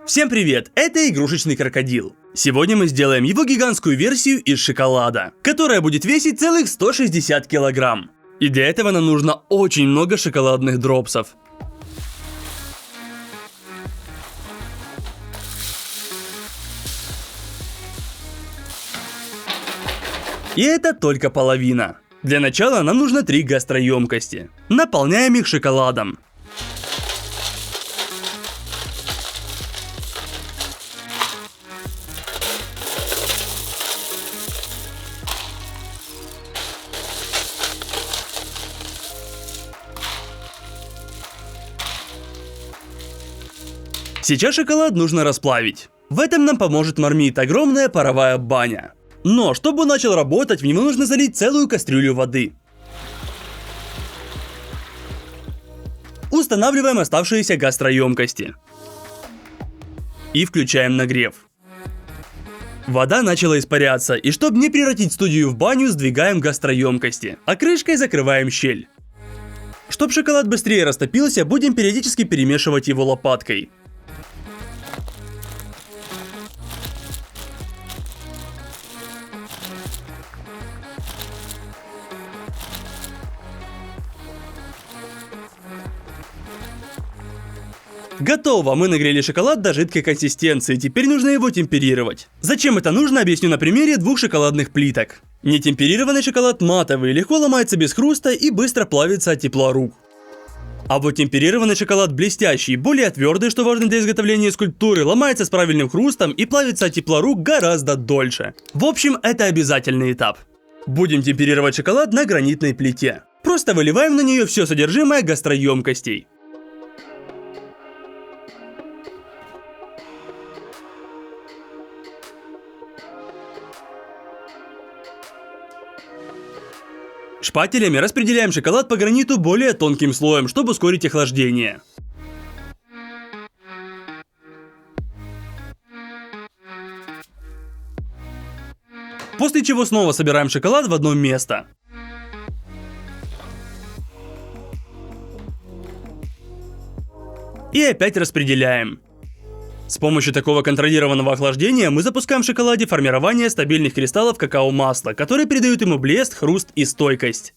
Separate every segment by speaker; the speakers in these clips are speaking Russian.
Speaker 1: Всем привет, это игрушечный крокодил. Сегодня мы сделаем его гигантскую версию из шоколада, которая будет весить целых 160 килограмм. И для этого нам нужно очень много шоколадных дропсов. И это только половина. Для начала нам нужно 3 гастроемкости. Наполняем их шоколадом. Сейчас шоколад нужно расплавить. В этом нам поможет Мармит, огромная паровая баня. Но чтобы он начал работать, в него нужно залить целую кастрюлю воды. Устанавливаем оставшиеся гастроемкости. И включаем нагрев. Вода начала испаряться, и чтобы не превратить студию в баню, сдвигаем гастроемкости, а крышкой закрываем щель. Чтобы шоколад быстрее растопился, будем периодически перемешивать его лопаткой. Готово! Мы нагрели шоколад до жидкой консистенции, теперь нужно его темперировать. Зачем это нужно, объясню на примере 2 шоколадных плиток. Нетемперированный шоколад матовый, легко ломается без хруста и быстро плавится от тепла рук. А вот темперированный шоколад блестящий, более твердый, что важно для изготовления скульптуры, ломается с правильным хрустом и плавится от тепла рук гораздо дольше. В общем, это обязательный этап. Будем темперировать шоколад на гранитной плите. Просто выливаем на нее все содержимое гастроемкостей. Шпателями распределяем шоколад по граниту более тонким слоем, чтобы ускорить охлаждение. После чего снова собираем шоколад в одно место. И опять распределяем. С помощью такого контролированного охлаждения мы запускаем в шоколаде формирование стабильных кристаллов какао-масла, которые придают ему блеск, хруст и стойкость.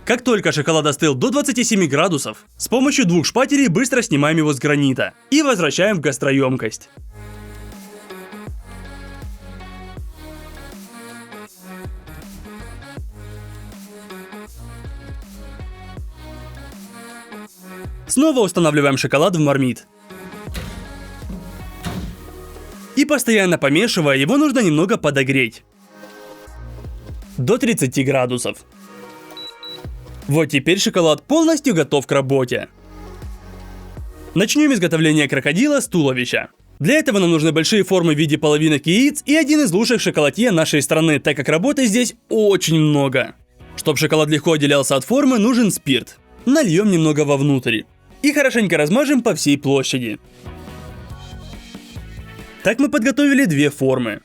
Speaker 1: Как только шоколад остыл до 27 градусов, с помощью 2 шпателей быстро снимаем его с гранита и возвращаем в гастроемкость. Снова устанавливаем шоколад в мармит. И постоянно помешивая, его нужно немного подогреть. До 30 градусов. Вот теперь шоколад полностью готов к работе. Начнем изготовление крокодила с туловища. Для этого нам нужны большие формы в виде половинок яиц и один из лучших шоколадье нашей страны, так как работы здесь очень много. Чтобы шоколад легко отделялся от формы, нужен спирт. Нальем немного вовнутрь. И хорошенько размажем по всей площади. Так мы подготовили 2 формы.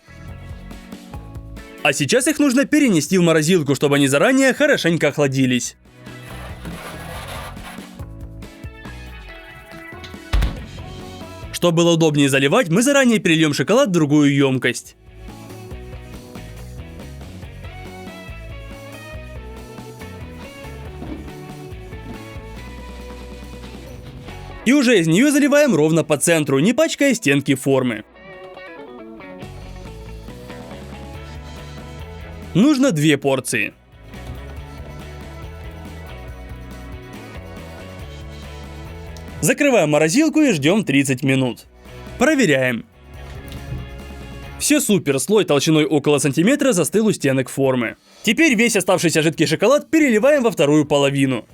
Speaker 1: А сейчас их нужно перенести в морозилку, чтобы они заранее хорошенько охладились. Чтобы было удобнее заливать, мы заранее перельем шоколад в другую емкость. И уже из нее заливаем ровно по центру, не пачкая стенки формы. Нужно 2 порции. Закрываем морозилку и ждем 30 минут. Проверяем. Все супер, слой толщиной около сантиметра застыл у стенок формы. Теперь весь оставшийся жидкий шоколад переливаем во вторую половину.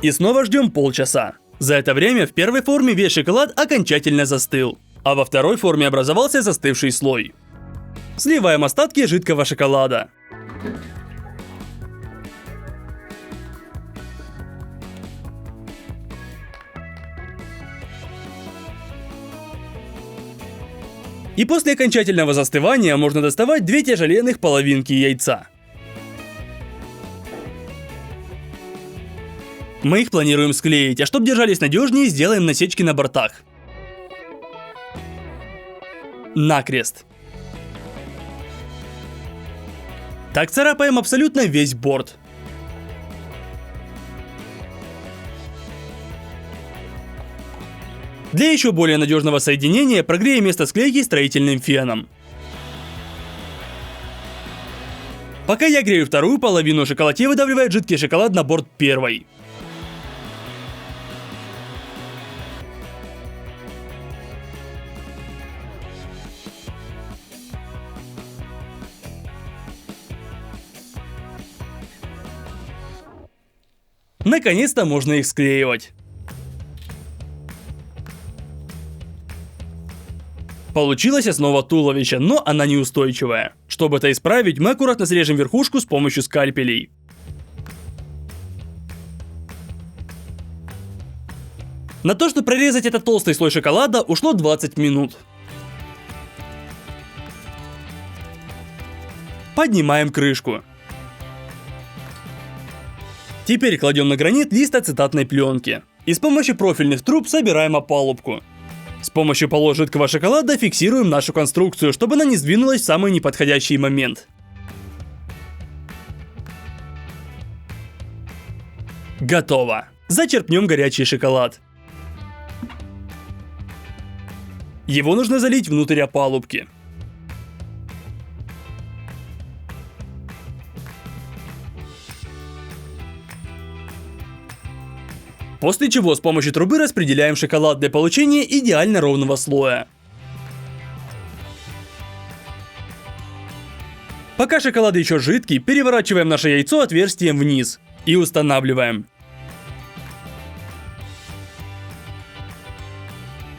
Speaker 1: И снова ждем полчаса. За это время в первой форме весь шоколад окончательно застыл, а во второй форме образовался застывший слой. Сливаем остатки жидкого шоколада. И после окончательного застывания можно доставать 2 тяжеленных половинки яйца. Мы их планируем склеить, а чтобы держались надежнее, сделаем насечки на бортах. Накрест. Так царапаем абсолютно весь борт. Для еще более надежного соединения прогреем место склейки строительным феном. Пока я грею вторую половину, шоколатье выдавливает жидкий шоколад на борт первой. Наконец-то можно их склеивать. Получилась основа туловища, но она неустойчивая. Чтобы это исправить, мы аккуратно срежем верхушку с помощью скальпелей. На то, чтобы прорезать этот толстый слой шоколада, ушло 20 минут. Поднимаем крышку. Теперь кладем на гранит лист ацетатной пленки. И с помощью профильных труб собираем опалубку. С помощью полос жидкого шоколада фиксируем нашу конструкцию, чтобы она не сдвинулась в самый неподходящий момент. Готово. Зачерпнем горячий шоколад. Его нужно залить внутрь опалубки. После чего с помощью трубы распределяем шоколад для получения идеально ровного слоя. Пока шоколад еще жидкий, переворачиваем наше яйцо отверстием вниз и устанавливаем.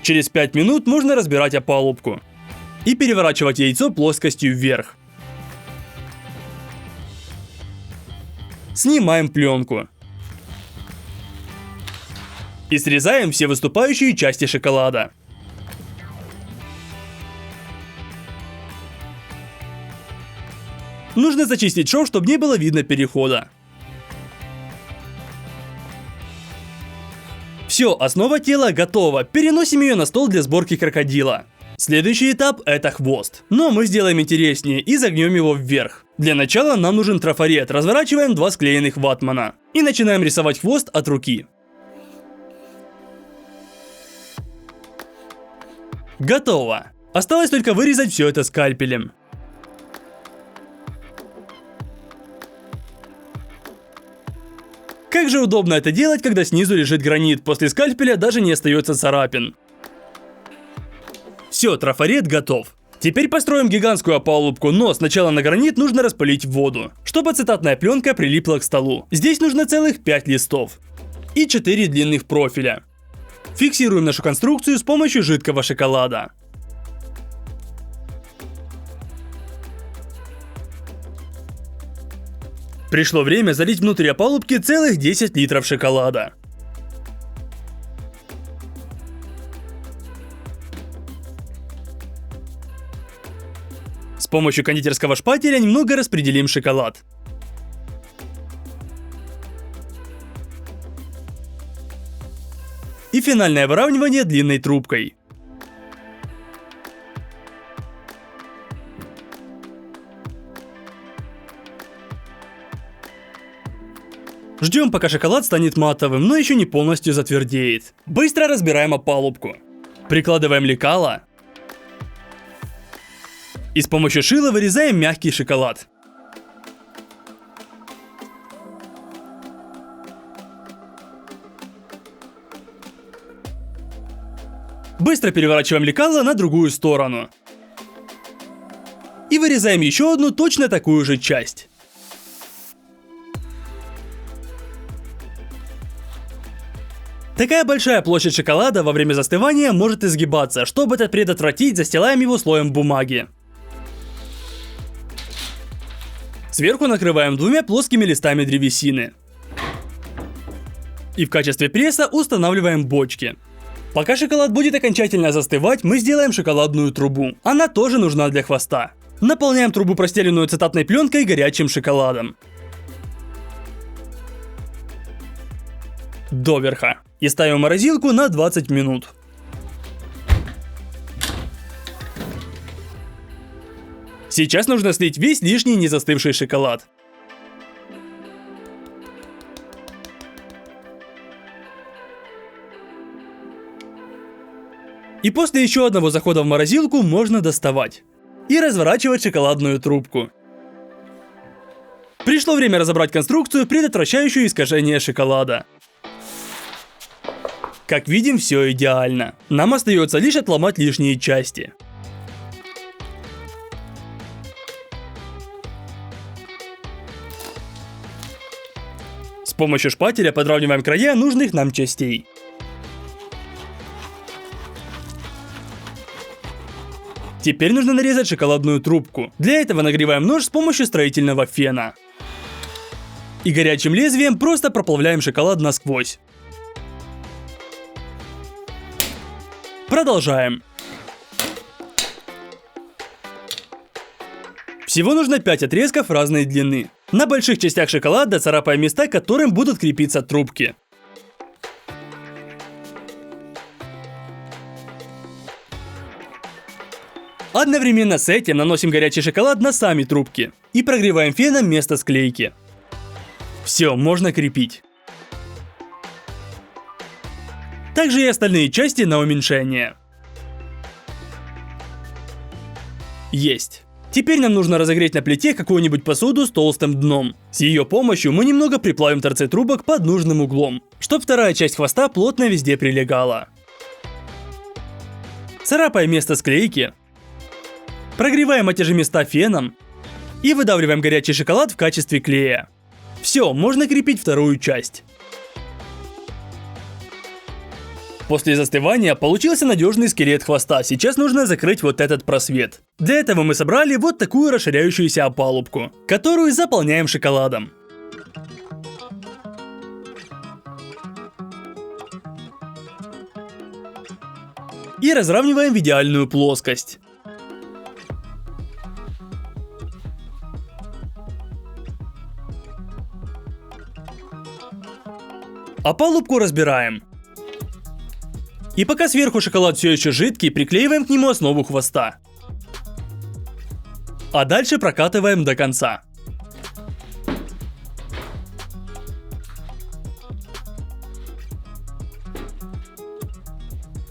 Speaker 1: Через 5 минут можно разбирать опалубку и переворачивать яйцо плоскостью вверх. Снимаем пленку. И срезаем все выступающие части шоколада. Нужно зачистить шов, чтобы не было видно перехода. Все, основа тела готова. Переносим ее на стол для сборки крокодила. Следующий этап — это хвост. Но мы сделаем интереснее и загнем его вверх. Для начала нам нужен трафарет. Разворачиваем 2 склеенных ватмана. И начинаем рисовать хвост от руки. Готово. Осталось только вырезать все это скальпелем. Как же удобно это делать, когда снизу лежит гранит, после скальпеля даже не остается царапин. Все, трафарет готов. Теперь построим гигантскую опалубку, но сначала на гранит нужно распылить воду, чтобы ацетатная пленка прилипла к столу. Здесь нужно целых 5 листов и 4 длинных профиля. Фиксируем нашу конструкцию с помощью жидкого шоколада. Пришло время залить внутрь опалубки целых 10 литров шоколада. С помощью кондитерского шпателя немного распределим шоколад. И финальное выравнивание длинной трубкой. Ждем, пока шоколад станет матовым, но еще не полностью затвердеет. Быстро разбираем опалубку. Прикладываем лекало. И с помощью шила вырезаем мягкий шоколад. Быстро переворачиваем лекало на другую сторону. И вырезаем еще одну точно такую же часть. Такая большая площадь шоколада во время застывания может изгибаться. Чтобы это предотвратить, застилаем его слоем бумаги. Сверху накрываем 2 плоскими листами древесины. И в качестве пресса устанавливаем бочки. Пока шоколад будет окончательно застывать, мы сделаем шоколадную трубу. Она тоже нужна для хвоста. Наполняем трубу, простеленную ацетатной пленкой, горячим шоколадом. доверха. И ставим в морозилку на 20 минут. Сейчас нужно слить весь лишний незастывший шоколад. И после еще одного захода в морозилку можно доставать. И разворачивать шоколадную трубку. Пришло время разобрать конструкцию, предотвращающую искажение шоколада. Как видим, все идеально. Нам остается лишь отломать лишние части. С помощью шпателя подравниваем края нужных нам частей. Теперь нужно нарезать шоколадную трубку. Для этого нагреваем нож с помощью строительного фена. И горячим лезвием просто проплавляем шоколад насквозь. Продолжаем. Всего нужно 5 отрезков разной длины. На больших частях шоколада царапаем места, к которым будут крепиться трубки. Одновременно с этим наносим горячий шоколад на сами трубки и прогреваем феном место склейки. Все, можно крепить. Также и остальные части на уменьшение. Есть. Теперь нам нужно разогреть на плите какую-нибудь посуду с толстым дном. С ее помощью мы немного приплавим торцы трубок под нужным углом, чтобы вторая часть хвоста плотно везде прилегала. Царапаем место склейки. Прогреваем эти же места феном и выдавливаем горячий шоколад в качестве клея. Все, можно крепить вторую часть. После застывания получился надежный скелет хвоста, сейчас нужно закрыть вот этот просвет. Для этого мы собрали вот такую расширяющуюся опалубку, которую заполняем шоколадом. И разравниваем в идеальную плоскость. Опалубку разбираем. И пока сверху шоколад все еще жидкий, приклеиваем к нему основу хвоста. А дальше прокатываем до конца.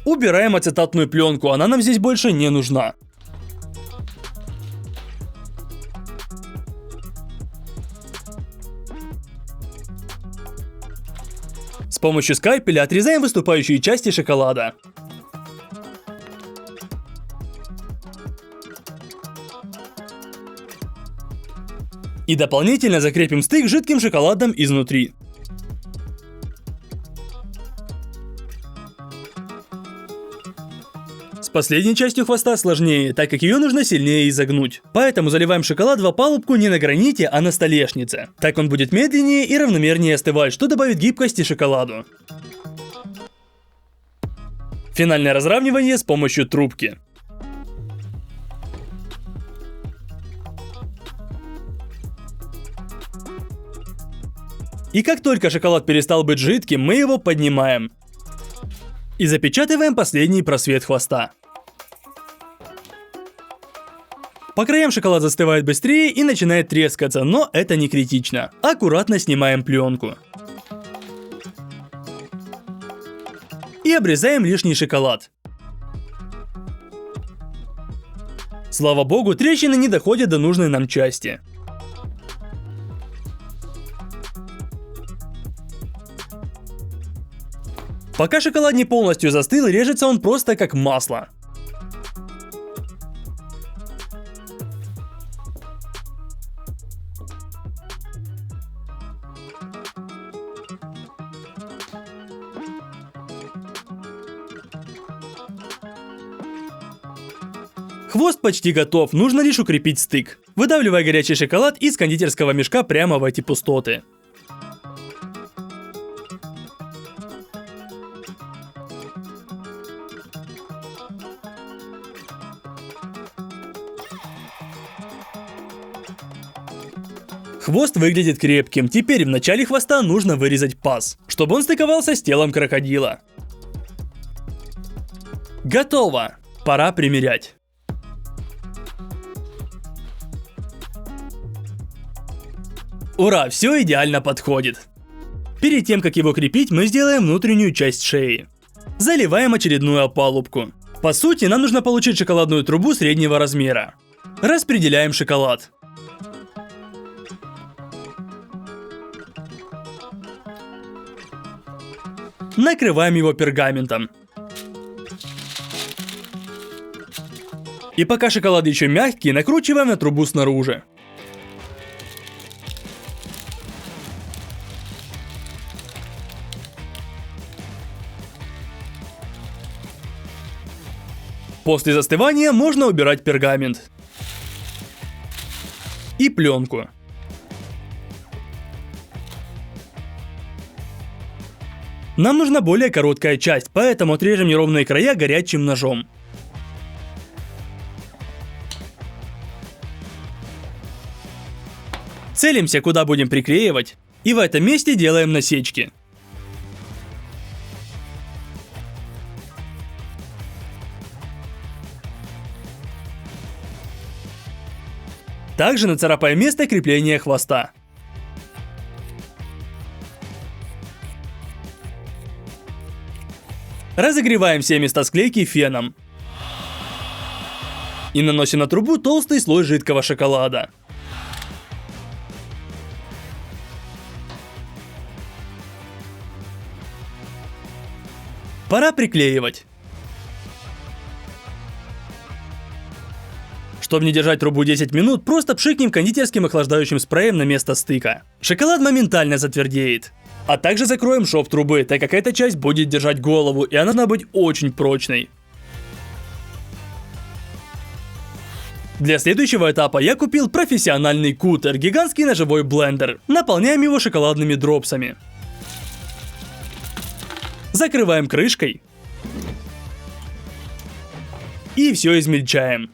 Speaker 1: Убираем ацетатную пленку, она нам здесь больше не нужна. С помощью скальпеля отрезаем выступающие части шоколада. И дополнительно закрепим стык жидким шоколадом изнутри. С последней частью хвоста сложнее, так как ее нужно сильнее изогнуть. Поэтому заливаем шоколад в опалубку не на граните, а на столешнице. Так он будет медленнее и равномернее остывать, что добавит гибкости шоколаду. Финальное разравнивание с помощью трубки. И как только шоколад перестал быть жидким, мы его поднимаем. И запечатываем последний просвет хвоста. По краям шоколад застывает быстрее и начинает трескаться, но это не критично. Аккуратно снимаем пленку. И обрезаем лишний шоколад. Слава богу, трещины не доходят до нужной нам части. Пока шоколад не полностью застыл, режется он просто как масло. Хвост почти готов, нужно лишь укрепить стык. Выдавливая горячий шоколад из кондитерского мешка прямо в эти пустоты. Хвост выглядит крепким, теперь в начале хвоста нужно вырезать паз, чтобы он стыковался с телом крокодила. Готово! Пора примерять. Ура, все идеально подходит. Перед тем, как его крепить, мы сделаем внутреннюю часть шеи. Заливаем очередную опалубку. По сути, нам нужно получить шоколадную трубу среднего размера. Распределяем шоколад. Накрываем его пергаментом. И пока шоколад еще мягкий, накручиваем на трубу снаружи. После застывания можно убирать пергамент и пленку. Нам нужна более короткая часть, поэтому отрежем неровные края горячим ножом. Целимся, куда будем приклеивать, и в этом месте делаем насечки. Также нацарапаем место крепления хвоста. Разогреваем все места склейки феном. И наносим на трубу толстый слой жидкого шоколада. Пора приклеивать. Чтобы не держать трубу 10 минут, просто пшикнем кондитерским охлаждающим спреем на место стыка. Шоколад моментально затвердеет. А также закроем шов трубы, так как эта часть будет держать голову, и она должна быть очень прочной. Для следующего этапа я купил профессиональный кутер, гигантский ножевой блендер. Наполняем его шоколадными дропсами. Закрываем крышкой. И все измельчаем.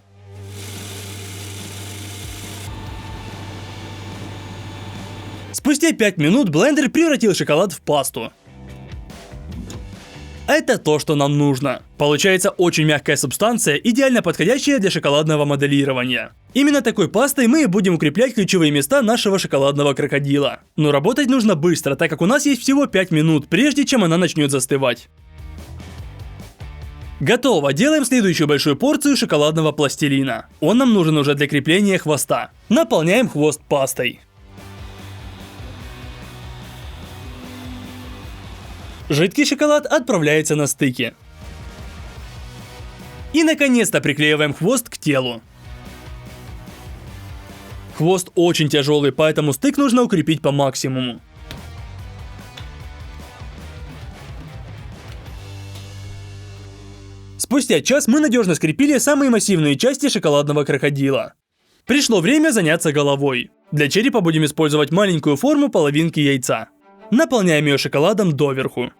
Speaker 1: Спустя 5 минут блендер превратил шоколад в пасту. Это то, что нам нужно. Получается очень мягкая субстанция, идеально подходящая для шоколадного моделирования. Именно такой пастой мы и будем укреплять ключевые места нашего шоколадного крокодила. Но работать нужно быстро, так как у нас есть всего 5 минут, прежде чем она начнет застывать. Готово, делаем следующую большую порцию шоколадного пластилина. Он нам нужен уже для крепления хвоста. Наполняем хвост пастой. Жидкий шоколад отправляется на стыки. И наконец-то приклеиваем хвост к телу. Хвост очень тяжелый, поэтому стык нужно укрепить по максимуму. Спустя час мы надежно скрепили самые массивные части шоколадного крокодила. Пришло время заняться головой. Для черепа будем использовать маленькую форму половинки яйца. Наполняем ее шоколадом доверху.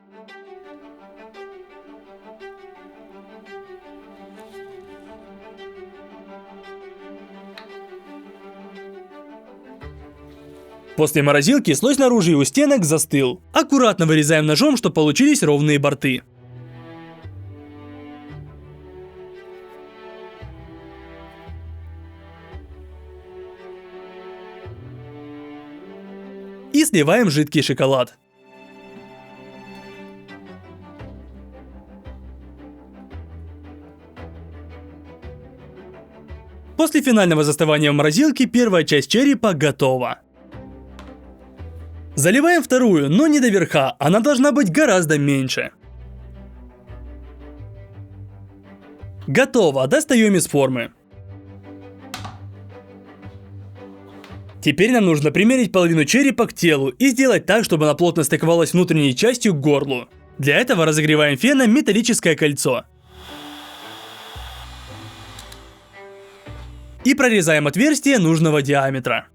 Speaker 1: После морозилки слой снаружи и у стенок застыл. Аккуратно вырезаем ножом, чтобы получились ровные борты. И сливаем жидкий шоколад. После финального застывания в морозилке первая часть черепа готова. Заливаем вторую, но не до верха, она должна быть гораздо меньше. Готово, достаем из формы. Теперь нам нужно примерить половину черепа к телу и сделать так, чтобы она плотно стыковалась внутренней частью к горлу. Для этого разогреваем феном металлическое кольцо. И прорезаем отверстие нужного диаметра.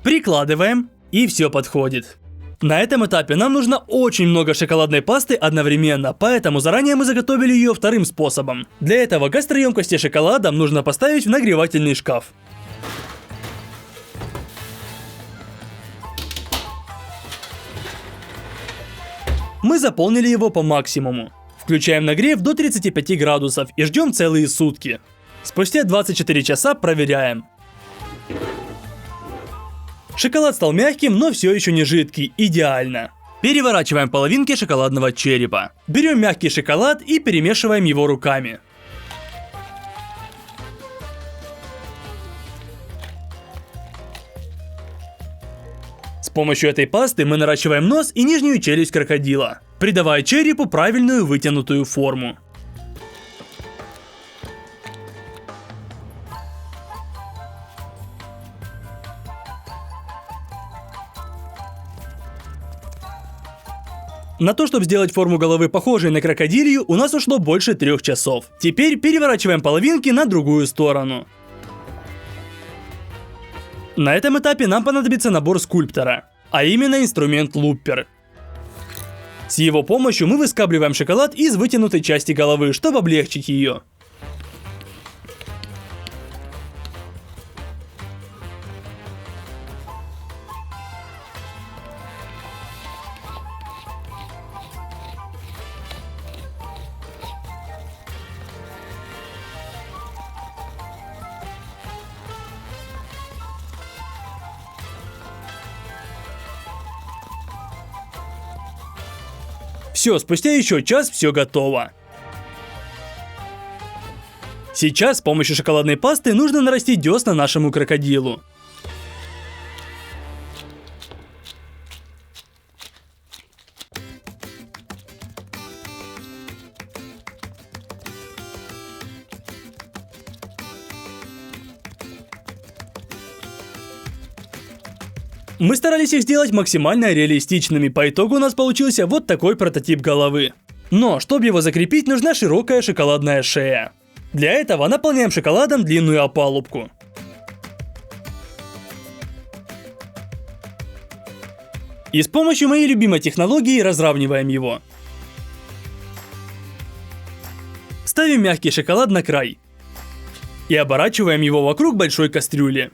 Speaker 1: Прикладываем, и все подходит. На этом этапе нам нужно очень много шоколадной пасты одновременно, поэтому заранее мы заготовили ее вторым способом. Для этого гастроемкости шоколадом нужно поставить в нагревательный шкаф. Мы заполнили его по максимуму. Включаем нагрев до 35 градусов и ждем целые сутки. Спустя 24 часа проверяем. Шоколад стал мягким, но все еще не жидкий, идеально. Переворачиваем половинки шоколадного черепа. Берем мягкий шоколад и перемешиваем его руками. С помощью этой пасты мы наращиваем нос и нижнюю челюсть крокодила, придавая черепу правильную вытянутую форму. На то, чтобы сделать форму головы похожей на крокодилью, у нас ушло больше 3 часов. Теперь переворачиваем половинки на другую сторону. На этом этапе нам понадобится набор скульптора, а именно инструмент луппер. С его помощью мы выскабливаем шоколад из вытянутой части головы, чтобы облегчить ее. Все, спустя еще час все готово. Сейчас с помощью шоколадной пасты нужно нарастить десна нашему крокодилу. Мы старались их сделать максимально реалистичными, по итогу у нас получился вот такой прототип головы. Но, чтобы его закрепить, нужна широкая шоколадная шея. Для этого наполняем шоколадом длинную опалубку. И с помощью моей любимой технологии разравниваем его. Ставим мягкий шоколад на край. И оборачиваем его вокруг большой кастрюли.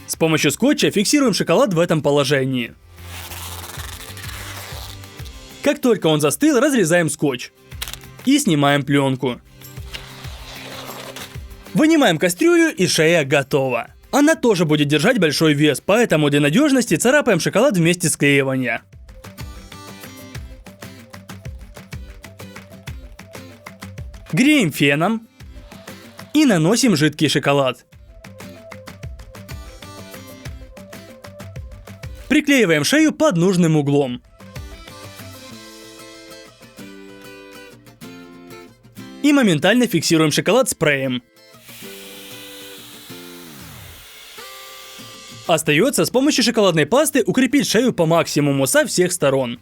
Speaker 1: С помощью скотча фиксируем шоколад в этом положении. Как только он застыл, разрезаем скотч. И снимаем пленку. Вынимаем кастрюлю, и шея готова. Она тоже будет держать большой вес, поэтому для надежности царапаем шоколад вместе склеивания. Греем феном. И наносим жидкий шоколад. Приклеиваем шею под нужным углом. И моментально фиксируем шоколад спреем. Остается с помощью шоколадной пасты укрепить шею по максимуму со всех сторон.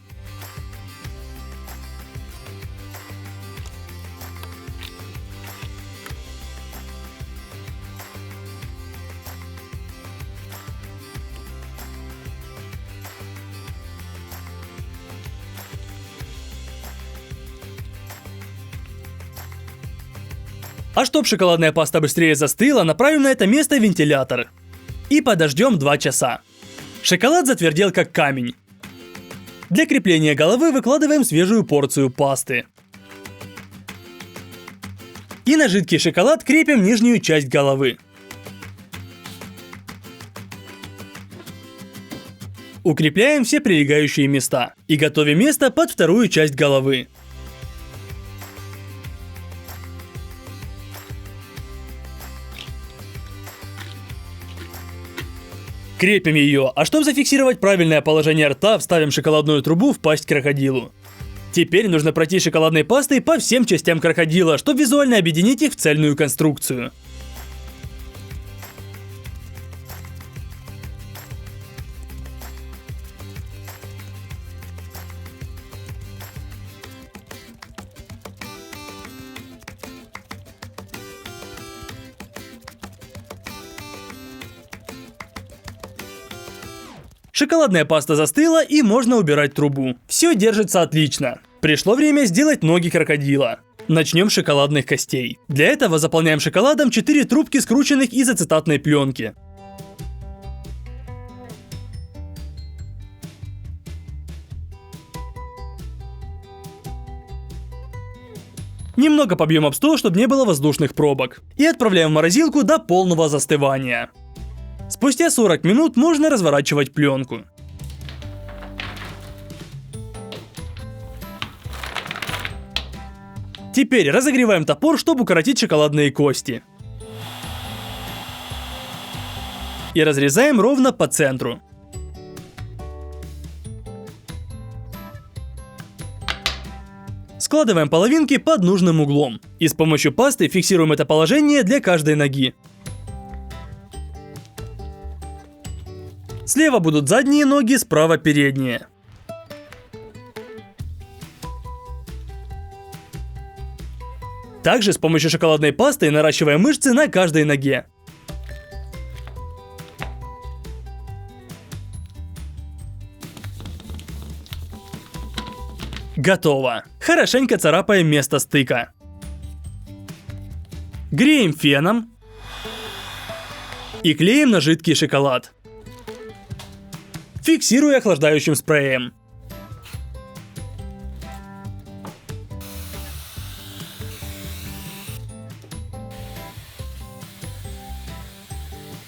Speaker 1: А чтоб шоколадная паста быстрее застыла, направим на это место вентилятор. И подождем 2 часа. Шоколад затвердел как камень. Для крепления головы выкладываем свежую порцию пасты. И на жидкий шоколад крепим нижнюю часть головы. Укрепляем все прилегающие места. И готовим место под вторую часть головы. Крепим ее, а чтобы зафиксировать правильное положение рта, вставим шоколадную трубу в пасть крокодилу. Теперь нужно пройти шоколадной пастой по всем частям крокодила, чтобы визуально объединить их в цельную конструкцию. Шоколадная паста застыла и можно убирать трубу. Все держится отлично. Пришло время сделать ноги крокодила. Начнем с шоколадных костей. Для этого заполняем шоколадом 4 трубки, скрученных из ацетатной пленки. Немного побьем об стол, чтобы не было воздушных пробок. И отправляем в морозилку до полного застывания. Спустя 40 минут можно разворачивать пленку. Теперь разогреваем топор, чтобы укоротить шоколадные кости. И разрезаем ровно по центру. Складываем половинки под нужным углом. И с помощью пасты фиксируем это положение для каждой ноги. Слева будут задние ноги, справа передние. Также с помощью шоколадной пасты наращиваем мышцы на каждой ноге. Готово. Хорошенько царапаем место стыка. Греем феном. И клеим на жидкий шоколад. Фиксируя охлаждающим спреем.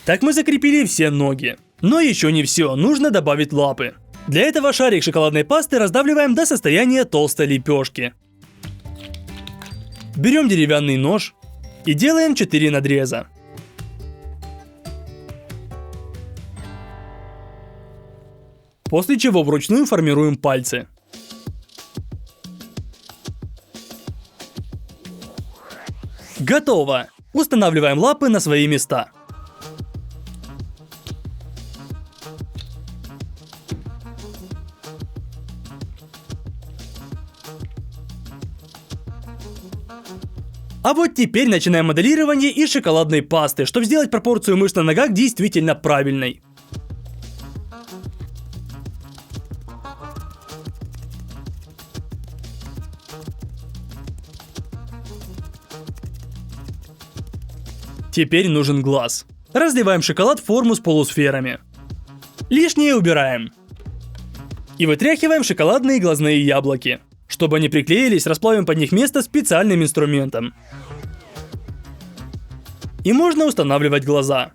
Speaker 1: Так мы закрепили все ноги. Но еще не все, нужно добавить лапы. Для этого шарик шоколадной пасты раздавливаем до состояния толстой лепешки. Берем деревянный нож и делаем 4 надреза. После чего вручную формируем пальцы. Готово! Устанавливаем лапы на свои места. А вот теперь начинаем моделирование из шоколадной пасты, чтобы сделать пропорцию мышц на ногах действительно правильной. Теперь нужен глаз. Разливаем шоколад в форму с полусферами. Лишнее убираем. И вытряхиваем шоколадные глазные яблоки. Чтобы они приклеились, расплавим под них место специальным инструментом. И можно устанавливать глаза.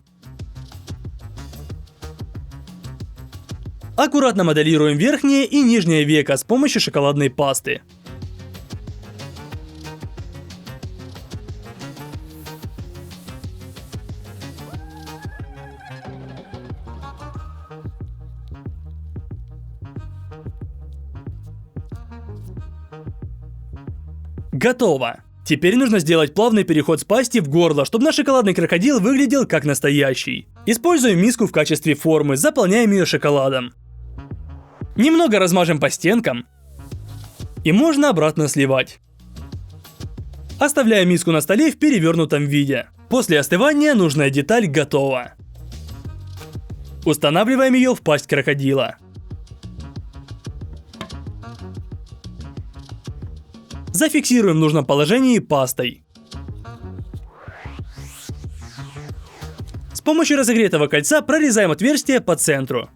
Speaker 1: Аккуратно моделируем верхнее и нижнее веко с помощью шоколадной пасты. Готово! Теперь нужно сделать плавный переход с пасти в горло, чтобы наш шоколадный крокодил выглядел как настоящий. Используем миску в качестве формы, заполняем ее шоколадом. Немного размажем по стенкам. И можно обратно сливать. Оставляем миску на столе в перевернутом виде. После остывания нужная деталь готова. Устанавливаем ее в пасть крокодила. Зафиксируем в нужном положении пастой. С помощью разогретого кольца прорезаем отверстие по центру.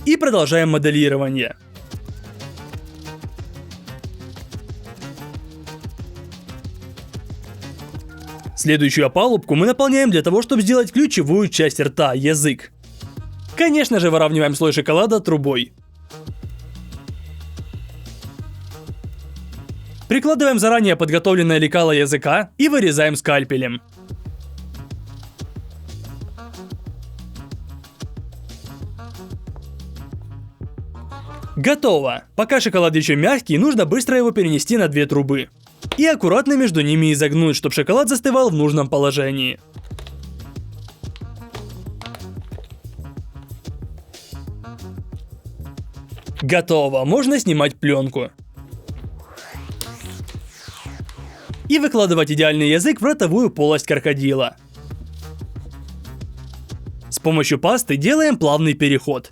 Speaker 1: И продолжаем моделирование. Следующую опалубку мы наполняем для того, чтобы сделать ключевую часть рта – язык. Конечно же, выравниваем слой шоколада трубой. Прикладываем заранее подготовленное лекало языка и вырезаем скальпелем. Готово! Пока шоколад еще мягкий, нужно быстро его перенести на 2 трубы. И аккуратно между ними изогнуть, чтобы шоколад застывал в нужном положении. Готово, можно снимать пленку. и выкладывать идеальный язык в ротовую полость крокодила. С помощью пасты делаем плавный переход.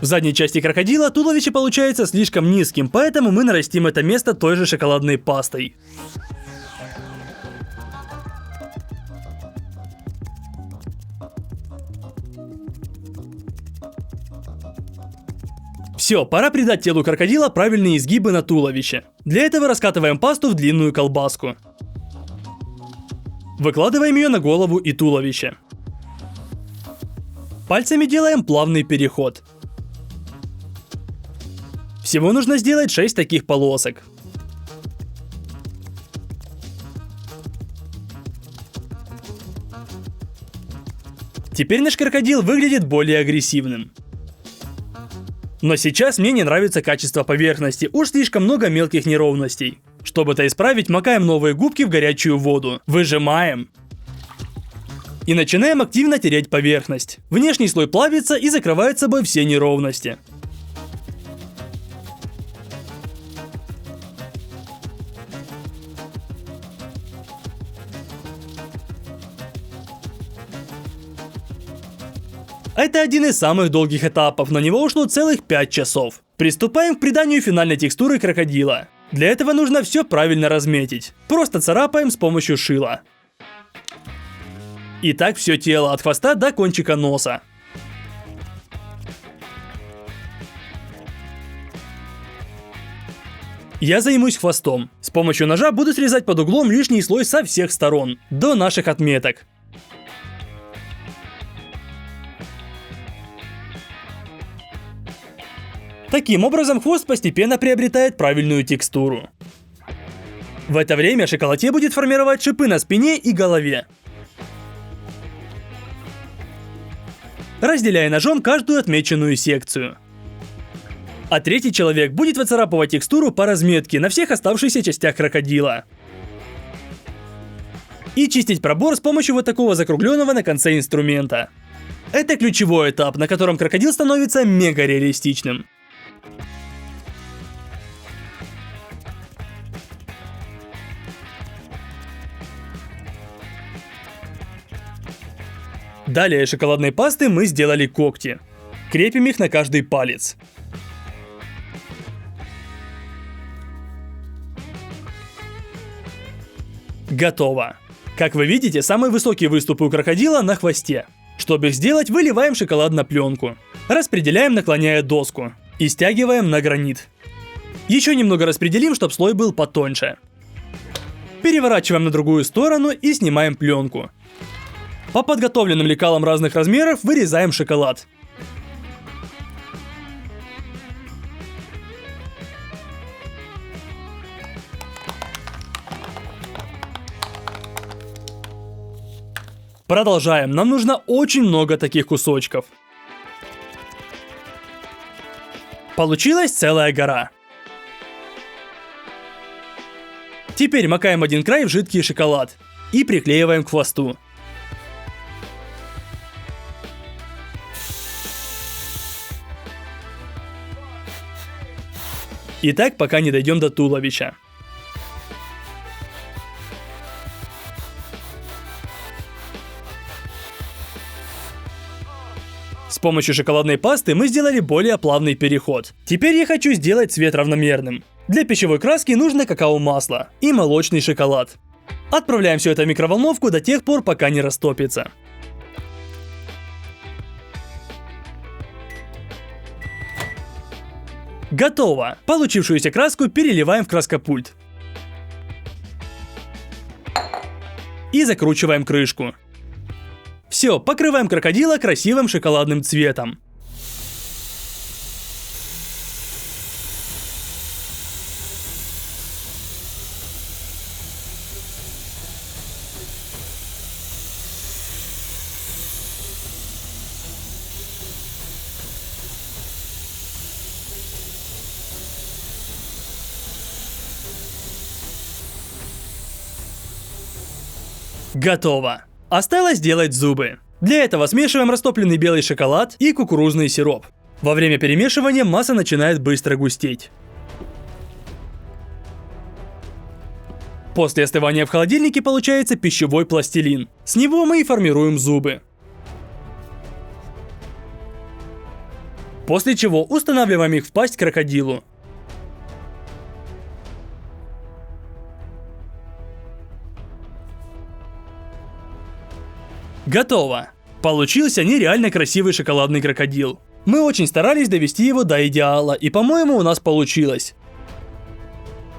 Speaker 1: В задней части крокодила туловище получается слишком низким, поэтому мы нарастим это место той же шоколадной пастой. Все, пора придать телу крокодила правильные изгибы на туловище. Для этого раскатываем пасту в длинную колбаску. Выкладываем ее на голову и туловище. Пальцами делаем плавный переход. Всего нужно сделать 6 таких полосок. Теперь наш крокодил выглядит более агрессивным. Но сейчас мне не нравится качество поверхности, уж слишком много мелких неровностей. Чтобы это исправить, макаем новые губки в горячую воду, выжимаем и начинаем активно тереть поверхность. Внешний слой плавится и закрывает собой все неровности. Это один из самых долгих этапов, на него ушло целых 5 часов. Приступаем к приданию финальной текстуры крокодила. Для этого нужно все правильно разметить. Просто царапаем с помощью шила. И так все тело, от хвоста до кончика носа. Я займусь хвостом. С помощью ножа буду срезать под углом лишний слой со всех сторон, до наших отметок. Таким образом, хвост постепенно приобретает правильную текстуру. В это время шоколатье будет формировать шипы на спине и голове, разделяя ножом каждую отмеченную секцию. А третий человек будет выцарапывать текстуру по разметке на всех оставшихся частях крокодила. И чистить пробор с помощью вот такого закругленного на конце инструмента. Это ключевой этап, на котором крокодил становится мега реалистичным. Далее шоколадной пасты мы сделали когти. Крепим их на каждый палец. Готово. Как вы видите, самые высокие выступы у крокодила на хвосте. Чтобы их сделать, выливаем шоколад на пленку. Распределяем, наклоняя доску. И стягиваем на гранит. Еще немного распределим, чтобы слой был потоньше. Переворачиваем на другую сторону и снимаем пленку. По подготовленным лекалам разных размеров вырезаем шоколад. Продолжаем, нам нужно очень много таких кусочков. Получилась целая гора. Теперь макаем один край в жидкий шоколад и приклеиваем к хвосту. И так, пока не дойдем до туловища. С помощью шоколадной пасты мы сделали более плавный переход. Теперь я хочу сделать цвет равномерным. Для пищевой краски нужно какао-масло и молочный шоколад. Отправляем все это в микроволновку до тех пор, пока не растопится. Готово! Получившуюся краску переливаем в краскопульт. И закручиваем крышку. Все, покрываем крокодила красивым шоколадным цветом. Готово! Осталось сделать зубы. Для этого смешиваем растопленный белый шоколад и кукурузный сироп. Во время перемешивания масса начинает быстро густеть. После остывания в холодильнике получается пищевой пластилин. С него мы и формируем зубы. После чего устанавливаем их в пасть крокодилу. Готово! Получился нереально красивый шоколадный крокодил. Мы очень старались довести его до идеала, и по-моему у нас получилось.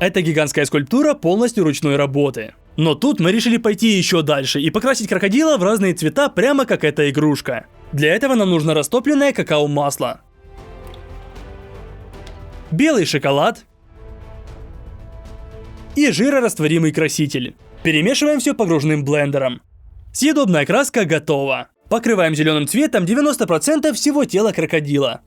Speaker 1: Эта гигантская скульптура полностью ручной работы. Но тут мы решили пойти еще дальше и покрасить крокодила в разные цвета, прямо как эта игрушка. Для этого нам нужно растопленное какао-масло, белый шоколад и жирорастворимый краситель. Перемешиваем все погружным блендером. Съедобная краска готова. Покрываем зеленым цветом 90% всего тела крокодила.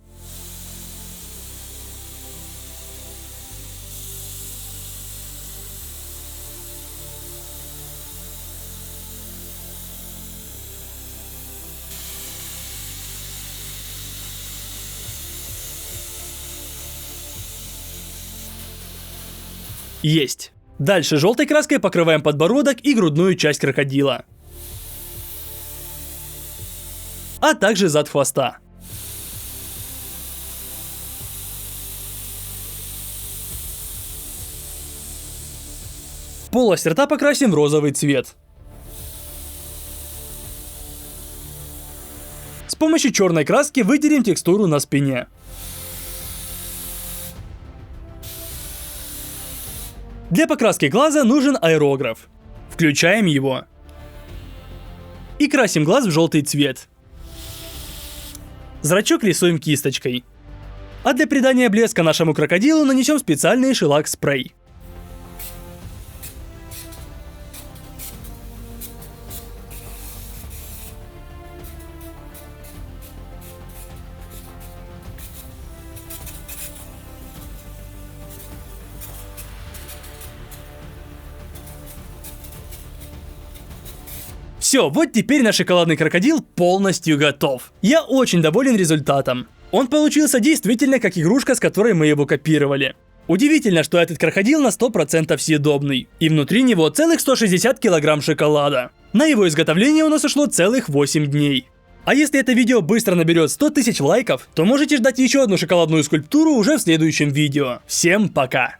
Speaker 1: Есть. Дальше желтой краской покрываем подбородок и грудную часть крокодила, а также зад хвоста. Полость рта покрасим в розовый цвет. С помощью черной краски выделим текстуру на спине. Для покраски глаза нужен аэрограф. Включаем его. И красим глаз в желтый цвет. Зрачок рисуем кисточкой. А для придания блеска нашему крокодилу нанесем специальный шеллак-спрей. Все, вот теперь наш шоколадный крокодил полностью готов. Я очень доволен результатом. Он получился действительно как игрушка, с которой мы его копировали. Удивительно, что этот крокодил на 100% съедобный. И внутри него целых 160 килограмм шоколада. На его изготовление у нас ушло целых 8 дней. А если это видео быстро наберет 100 тысяч лайков, то можете ждать еще одну шоколадную скульптуру уже в следующем видео. Всем пока!